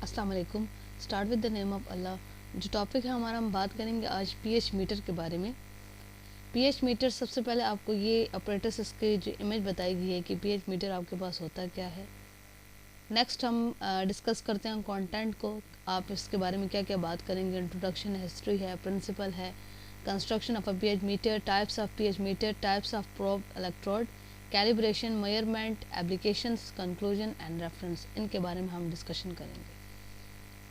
अस्सलाम वालेकुम। Start with the name of Allah. जो टॉपिक है हमारा, हम बात करेंगे आज पीएच मीटर के बारे में। पीएच मीटर, सबसे पहले आपको ये ऑपरेटर्स इसकी जो इमेज बताई गई है कि पीएच मीटर आपके पास होता क्या है। नेक्स्ट हम डिस्कस करते हैं कंटेंट को। आप इसके बारे में क्या क्या बात करेंगे। इंट्रोडक्शन है, हिस्ट्री है, प्रिंसिपल है, construction of a pH meter, types of pH meter, types of probe electrode, calibration, measurement, applications, conclusion and reference, इनके बारे में हम डिस्कशन करेंगे।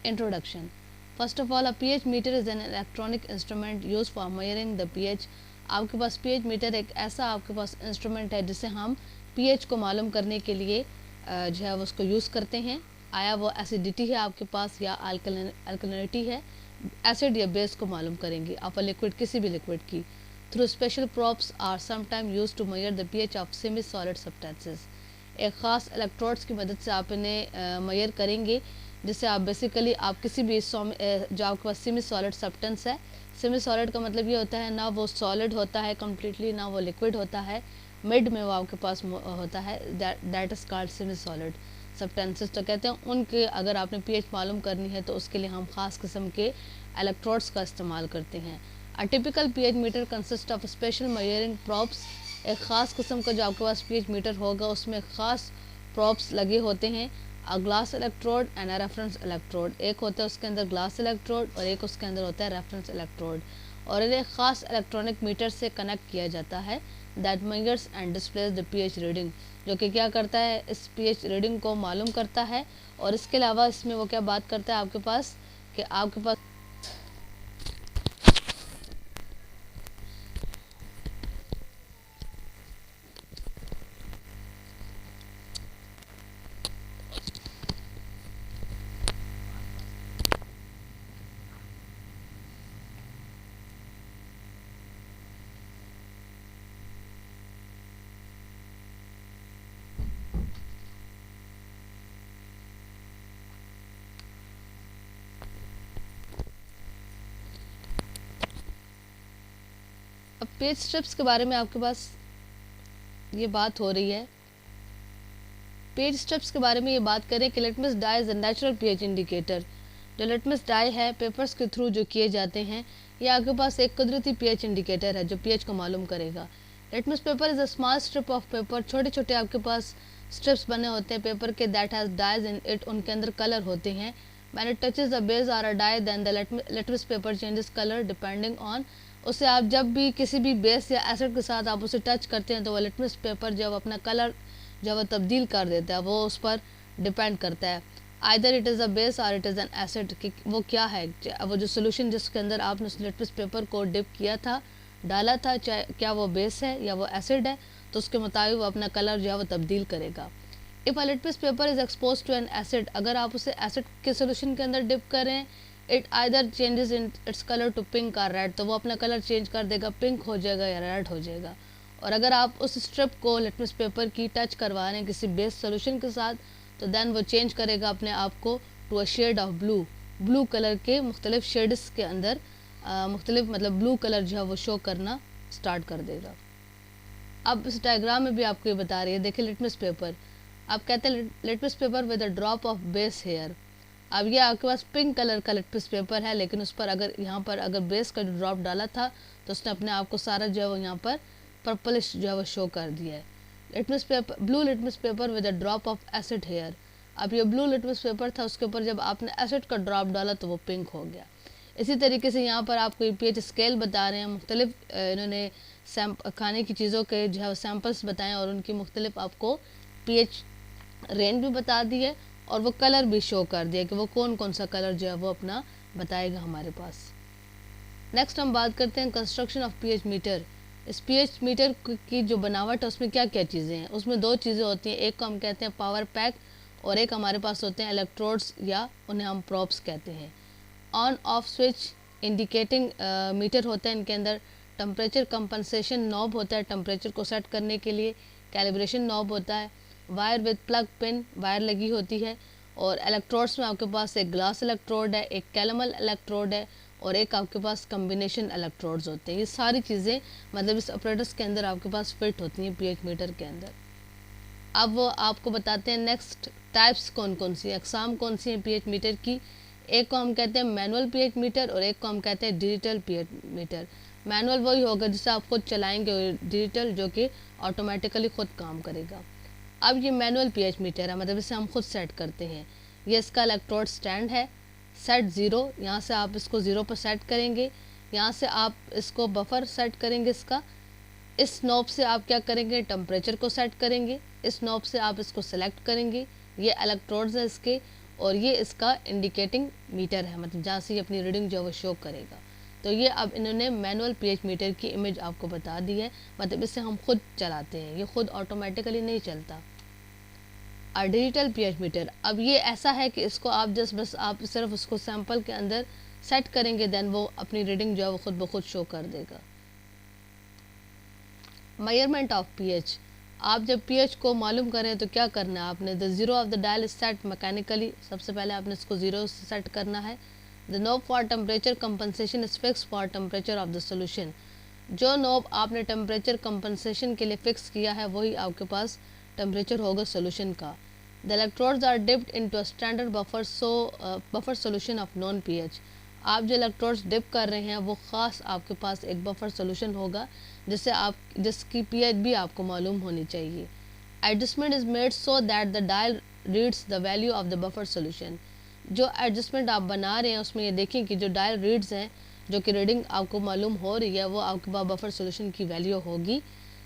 Introduction. First of all, a pH meter is an electronic instrument used for measuring the pH. आपके पास pH metre एक ऐसा आपके पास instrument है जिसे हम pH को मालूम करने के लिए जो है उसको यूज़ करते हैं। आया वो एसिडिटी है आपके पास या अल्कलिनिटी है, एसिड या बेस को मालूम करेंगे आप लिक्विड, किसी भी लिक्विड की। Through special probes are sometime use to measure the pH of semi solid substances. एक ख़ास इलेक्ट्रोड्स की मदद से आप इन्हें मेजर करेंगे, जिससे आप बेसिकली आप किसी भी जो आपके पास सेमी सॉलिड सब्सटेंस है। सेमी सॉलिड का मतलब ये होता है ना वो सॉलिड होता है कम्प्लीटली, ना वो लिक्विड होता है, मिड में वो आपके पास होता है। That is called semi solid substances. तो कहते हैं उनके अगर आपने पीएच मालूम करनी है तो उसके लिए हम ख़ास किस्म के इलेक्ट्रोड्स का इस्तेमाल करते हैं। A typical pH meter consist of special measuring props. एक ख़ास किस्म का जो आपके पास पीएच मीटर होगा उसमें ख़ास प्रॉप्स लगे होते हैं। A glass electrode and a reference electrode. एक होता है उसके अंदर ग्लास इलेक्ट्रोड और एक उसके अंदर होता है रेफरेंस इलेक्ट्रोड, और इन्हें ख़ास इलेक्ट्रॉनिक मीटर से कनेक्ट किया जाता है। That measures and displays the pH reading, जो कि क्या करता है, इस पीएच रीडिंग को मालूम करता है। और इसके अलावा इसमें वो क्या बात करता है आपके पास कि आपके पास अब पेज स्ट्रिप्स के बारे में आपके पास ये बात हो रही है। पेज स्ट्रिप्स के बारे में ये बात करें कि litmus dye is a natural pH indicator. जो लिटमस डाई है पेपर्स के थ्रू जो किए जाते हैं, ये आपके पास एक कुदरती पीएच इंडिकेटर है जो पीएच को मालूम करेगा। Litmus paper is a small strip of paper. छोटे छोटे आपके पास स्ट्रिप्स बने होते हैं पेपर के, that has dyes in it, उनके अंदर कलर होते हैं। When it touches the base or a dye then the litmus paper changes colour depending on. उसे आप जब भी किसी भी बेस या एसिड के साथ आप उसे टच करते हैं तो वह लिटमस पेपर जब अपना कलर जब वह तब्दील कर देता है, वो उस पर डिपेंड करता है। Either it is a base और इट इज़ एन एसिड, कि वो क्या है, वो जो सोल्यूशन जिसके अंदर आपने उस लिटमस पेपर को डिप किया था, डाला था, चाहे क्या वो बेस है या वो एसिड है, तो उसके मुताबिक वो अपना कलर जो है वो तब्दील करेगा। If a litmus paper is expose to an acid, अगर आप उसे एसिड के सोल्यूशन के अंदर डिप करें, it either changes in its colour to pink और रेड, तो वो अपना कलर चेंज कर देगा, पिंक हो जाएगा या रेड हो जाएगा। और अगर आप उस स्ट्रिप को लिटमस पेपर की टच करवा रहे हैं किसी बेस सोल्यूशन के साथ, तो देन वो चेंज करेगा अपने आप को to a shade of blue. Blue colour के मुख्तलिफ शेड्स के अंदर मुख्तलिफ मतलब ब्लू कलर जो है वो शो करना स्टार्ट कर देगा। अब इस डायग्राम में भी आपको ये बता रही है, देखिए लिटमस पेपर, आप कहते हैं litmus paper with a drop of base here. अब ये आपके पास पिंक कलर का लिटमस पेपर है, लेकिन उस पर अगर यहाँ पर अगर बेस का जो ड्रॉप डाला था तो उसने अपने आप को सारा जो है वो यहाँ पर पर्पलिश जो है वो शो कर दिया है। Litmus paper, blue litmus paper with a drop of acid here. अब ये ब्लू लिटमस पेपर था, उसके ऊपर जब आपने एसिड का ड्रॉप डाला तो वो पिंक हो गया। इसी तरीके से यहाँ पर आपको पीएच स्केल बता रहे हैं, मुख्तलिफ इन्होंने खाने की चीज़ों के जो है सैम्पल्स बताएं और उनकी मुख्तलिफ आपको पीएच रेंज भी बता दी है और वो कलर भी शो कर दिया कि वो कौन कौन सा कलर जो है वो अपना बताएगा हमारे पास। नेक्स्ट हम बात करते हैं कंस्ट्रक्शन ऑफ पीएच मीटर। इस पीएच मीटर की जो बनावट है उसमें क्या क्या चीज़ें हैं, उसमें दो चीज़ें होती हैं, एक को हम कहते हैं पावर पैक और एक हमारे पास होते हैं इलेक्ट्रोड्स या उन्हें हम प्रॉप्स कहते हैं। On off switch indicating meter होता है, इनके अंदर टेम्परेचर कंपनसेशन नॉब होता है टेम्परेचर को सेट करने के लिए, कैलिब्रेशन नॉब होता है, wire with plug pin wire लगी होती है, और इलेक्ट्रोड्स में आपके पास एक ग्लास इलेक्ट्रोड है, एक कैलमल इलेक्ट्रोड है और एक आपके पास कम्बिनेशन इलेक्ट्रोड्स होते हैं। ये सारी चीज़ें मतलब इस ऑपरेटर्स के अंदर आपके पास फिट होती हैं पीएच मीटर के अंदर। अब वो आपको बताते हैं नेक्स्ट टाइप्स कौन कौन सी, अकसाम कौन सी हैं पीएच मीटर की। एक को हम कहते हैं मैनुअल पीएच मीटर और एक को हम कहते हैं डिजिटल पीएच मीटर। मैनुअल वही होगा जिसे आप खुद चलाएंगे, और डिजिटल जो कि ऑटोमेटिकली खुद काम करेगा। अब ये मैनुअल पीएच मीटर है, मतलब इसे हम खुद सेट करते हैं। ये इसका इलेक्ट्रोड स्टैंड है, सेट ज़ीरो, यहाँ से आप इसको ज़ीरो पर सेट करेंगे। यहाँ से आप इसको बफर सेट करेंगे इसका। इस नॉब से आप क्या करेंगे, टेम्परेचर को सेट करेंगे। इस नॉब से आप इसको सेलेक्ट करेंगे। ये इलेक्ट्रोड्स है इसके, और ये इसका इंडिकेटिंग मीटर है, मतलब जहाँ से ये अपनी रीडिंग जो है वो शो करेगा। तो ये अब इन्होंने मैनुअल पीएच मीटर की इमेज आपको बता दी है, मतलब इससे हम खुद चलाते हैं, ये खुद ऑटोमेटिकली नहीं चलता। और डिजिटल पीएच मीटर, अब ये ऐसा है कि इसको आप बस आप सिर्फ उसको सैंपल के अंदर सेट करेंगे, देन वो अपनी रीडिंग जो है वो खुद ब खुद शो कर देगा। मेजरमेंट ऑफ पीएच, आप जब पीएच को मालूम करें तो क्या करना है आपने, the zero of the dial is set mechanically, सबसे पहले आपने इसको जीरो से सेट करना है। The knob for temperature compensation is fix for temperature of the solution, जो नॉब आपने टेम्परेचर कंपनसेशन के लिए फिक्स किया है वही आपके पास टेम्परेचर होगा सोल्यूशन का। The electrodes are dipped into a standard buffer solution of known pH, आप जो इलेक्ट्रोड्स डिप कर रहे हैं वो ख़ास आपके पास एक बफर सोल्यूशन होगा जिसकी पीएच भी आपको मालूम होनी चाहिए। Adjustment is made so that the dial reads the value of the buffer solution, जो एडजस्टमेंट आप बना रहे हैं उसमें ये देखें कि जो डायल रीड्स हैं, जो कि रीडिंग आपको मालूम हो रही है, वो आपके पास बफर सोल्यूशन की वैल्यू होगी।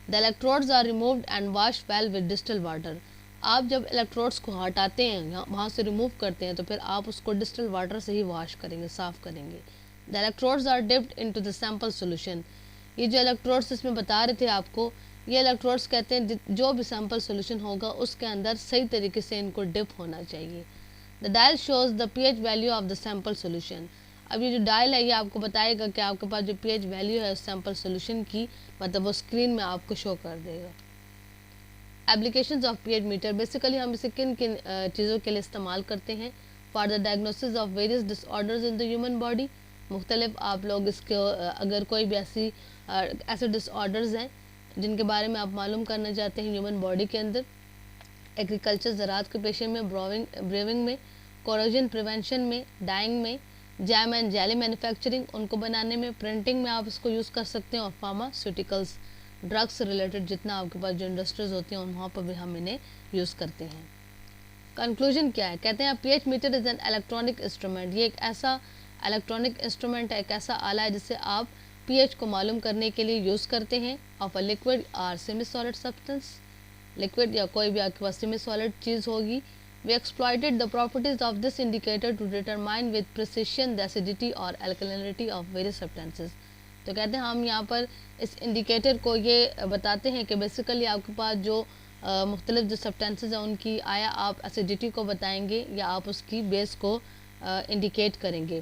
The electrodes are removed and wash well with distil water, आप जब इलेक्ट्रोड्स को हटाते हैं, वहाँ से रिमूव करते हैं, तो फिर आप उसको डिस्टिल वाटर से ही वॉश करेंगे, साफ़ करेंगे। The electrodes are dipped into the sample solution, ये जो इलेक्ट्रोड्स इसमें बता रहे थे आपको, ये इलेक्ट्रोड्स कहते हैं जो भी सैंपल सोल्यूशन होगा उसके अंदर सही तरीके से इनको डिप होना चाहिए। The dial shows the pH value of the sample solution, अब ये जो डायल है ये आपको बताएगा कि आपके पास जो पीएच वैल्यू है उस सैंपल सोल्यूशन की, मतलब वो स्क्रीन में आपको शो कर देगा। Applications of pH meter, basically हम इसे किन किन चीज़ों के लिए इस्तेमाल करते हैं, for the diagnosis of various disorders in the human body, मुख्तलिफ आप लोग इसके अगर कोई भी ऐसे डिसऑर्डर्स हैं जिनके बारे में आप मालूम करना चाहते हैं ह्यूमन बॉडी के अंदर, एग्रीकल्चर ज़राअत के पेशे में, ब्रेविंग में, कोरोजन प्रिवेंशन में, डाइंग में, जैम एंड जेली मैन्युफैक्चरिंग उनको बनाने में, प्रिंटिंग में आप इसको यूज़ कर सकते हैं, और फार्मास्यूटिकल्स ड्रग्स से रिलेटेड जितना आपके पास जो इंडस्ट्रीज होती हैं वहाँ पर भी हम इन्हें यूज़ करते हैं। कंक्लूजन क्या है, कहते हैं pH meter is an electronic instrument, ये एक ऐसा इलेक्ट्रॉनिक इंस्ट्रूमेंट है, एक ऐसा आला है जिससे आप पीएच को मालूम करने के लिए यूज़ करते हैं, ऑफ अ लिक्विड और सेमी सॉलिड सब्सटेंस, लिक्विड या कोई भी आपके पास सेमी सॉलिड चीज़ होगी। We exploited the properties of this indicator to determine with precision the acidity और अल्कलिनिटी ऑफ वेरियस सब्सटेंसेस, तो कहते हैं हम यहाँ पर इस इंडिकेटर को ये बताते हैं कि बेसिकली आपके पास जो मुख्तलिफ जो सब्सटेंसेस हैं उनकी आया आप एसिडिटी को बताएंगे या आप उसकी बेस को इंडिकेट करेंगे।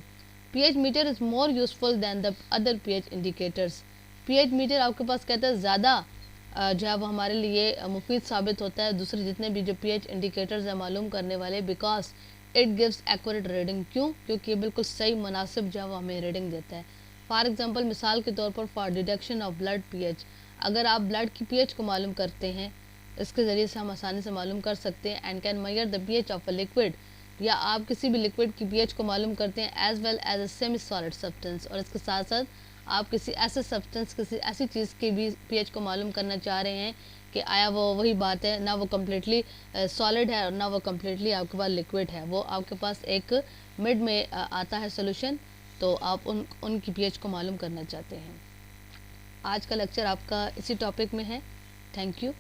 PH meter is more useful than the other pH indicators, pH meter आपके पास कहते हैं ज़्यादा जो है वो हमारे लिए मुफीद साबित होता है दूसरे जितने भी जो पीएच इंडिकेटर्स हैं मालूम करने वाले, because it gives accurate reading, क्योंकि ये बिल्कुल सही मुनासिब जो है वो हमें रीडिंग देता है। फॉर एग्जांपल मिसाल के तौर पर for detection of blood pH, अगर आप ब्लड की पीएच को मालूम करते हैं इसके ज़रिए से हम आसानी से मालूम कर सकते हैं। And can measure the pH of a liquid, या आप किसी भी लिक्विड की पीएच को मालूम करते हैं as well as a semi solid substance, और इसके साथ साथ आप किसी ऐसे सब्सटेंस किसी ऐसी चीज़ की भी पीएच को मालूम करना चाह रहे हैं कि आया वो वही बात है, ना वो कम्प्लीटली सॉलिड है और ना वो कम्प्लीटली आपके पास लिक्विड है, वो आपके पास एक मिड में आता है सोल्यूशन, तो आप उनकी पीएच को मालूम करना चाहते हैं। आज का लेक्चर आपका इसी टॉपिक में है। Thank you.